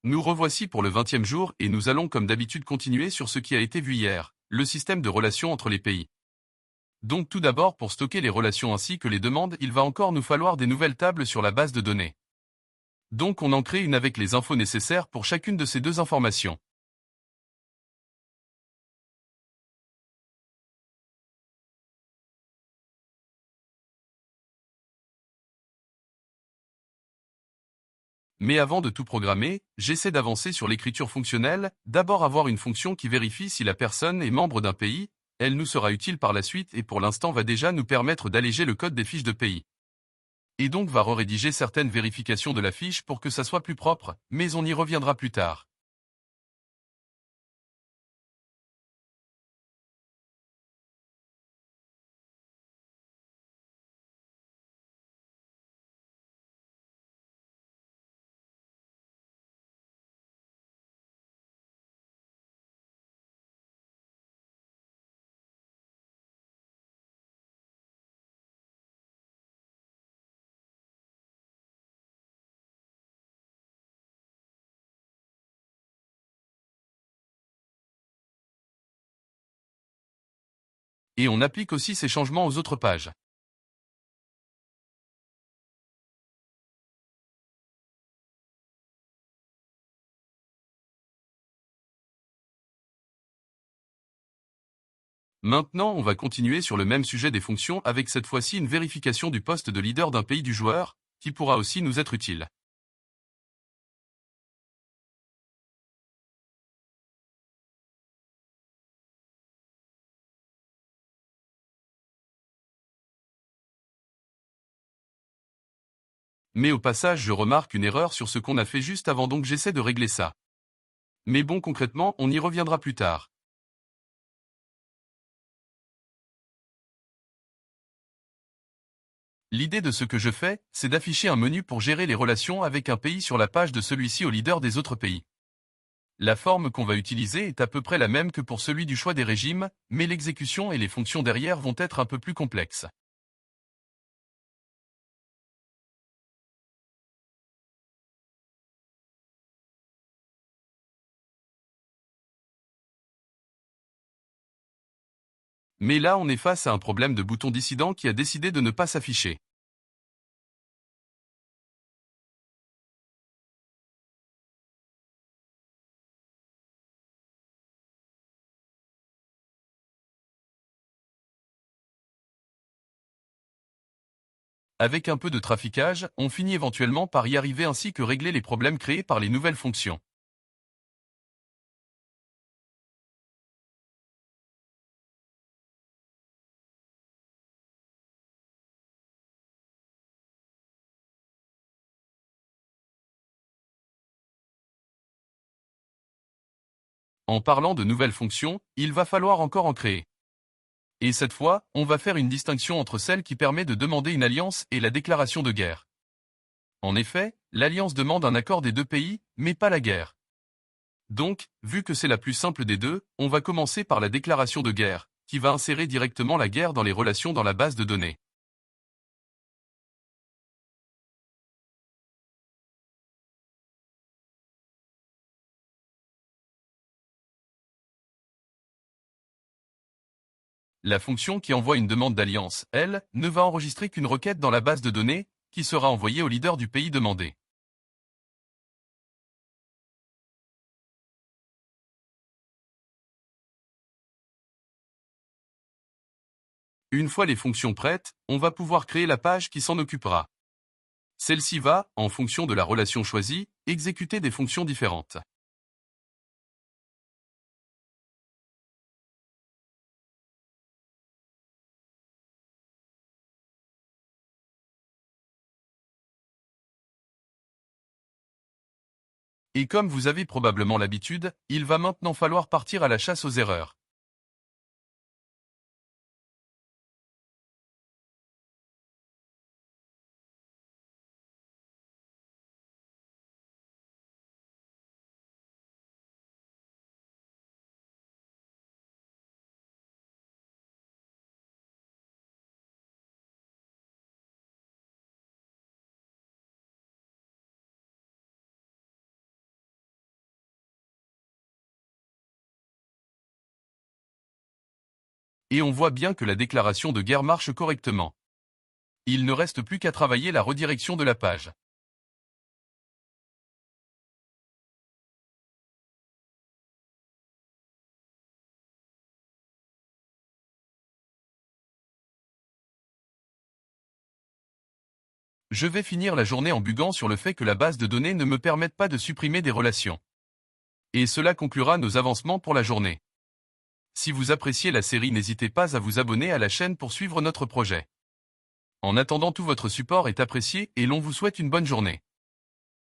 Nous revoici pour le 20e jour et nous allons comme d'habitude continuer sur ce qui a été vu hier, le système de relations entre les pays. Donc tout d'abord pour stocker les relations ainsi que les demandes, il va encore nous falloir des nouvelles tables sur la base de données. Donc on en crée une avec les infos nécessaires pour chacune de ces deux informations. Mais avant de tout programmer, j'essaie d'avancer sur l'écriture fonctionnelle, d'abord avoir une fonction qui vérifie si la personne est membre d'un pays, elle nous sera utile par la suite et pour l'instant va déjà nous permettre d'alléger le code des fiches de pays. Et donc va rédiger certaines vérifications de la fiche pour que ça soit plus propre, mais on y reviendra plus tard. Et on applique aussi ces changements aux autres pages. Maintenant, on va continuer sur le même sujet des fonctions avec cette fois-ci une vérification du poste de leader d'un pays du joueur, qui pourra aussi nous être utile. Mais au passage, je remarque une erreur sur ce qu'on a fait juste avant donc j'essaie de régler ça. Mais bon concrètement, on y reviendra plus tard. L'idée de ce que je fais, c'est d'afficher un menu pour gérer les relations avec un pays sur la page de celui-ci au leader des autres pays. La forme qu'on va utiliser est à peu près la même que pour celui du choix des régimes, mais l'exécution et les fonctions derrière vont être un peu plus complexes. Mais là on est face à un problème de bouton dissident qui a décidé de ne pas s'afficher. Avec un peu de traficage, on finit éventuellement par y arriver ainsi que régler les problèmes créés par les nouvelles fonctions. En parlant de nouvelles fonctions, il va falloir encore en créer. Et cette fois, on va faire une distinction entre celle qui permet de demander une alliance et la déclaration de guerre. En effet, l'alliance demande un accord des deux pays, mais pas la guerre. Donc, vu que c'est la plus simple des deux, on va commencer par la déclaration de guerre, qui va insérer directement la guerre dans les relations dans la base de données. La fonction qui envoie une demande d'alliance, elle, ne va enregistrer qu'une requête dans la base de données, qui sera envoyée au leader du pays demandé. Une fois les fonctions prêtes, on va pouvoir créer la page qui s'en occupera. Celle-ci va, en fonction de la relation choisie, exécuter des fonctions différentes. Et comme vous avez probablement l'habitude, il va maintenant falloir partir à la chasse aux erreurs. Et on voit bien que la déclaration de guerre marche correctement. Il ne reste plus qu'à travailler la redirection de la page. Je vais finir la journée en buguant sur le fait que la base de données ne me permette pas de supprimer des relations. Et cela conclura nos avancements pour la journée. Si vous appréciez la série, n'hésitez pas à vous abonner à la chaîne pour suivre notre projet. En attendant, tout votre support est apprécié et l'on vous souhaite une bonne journée.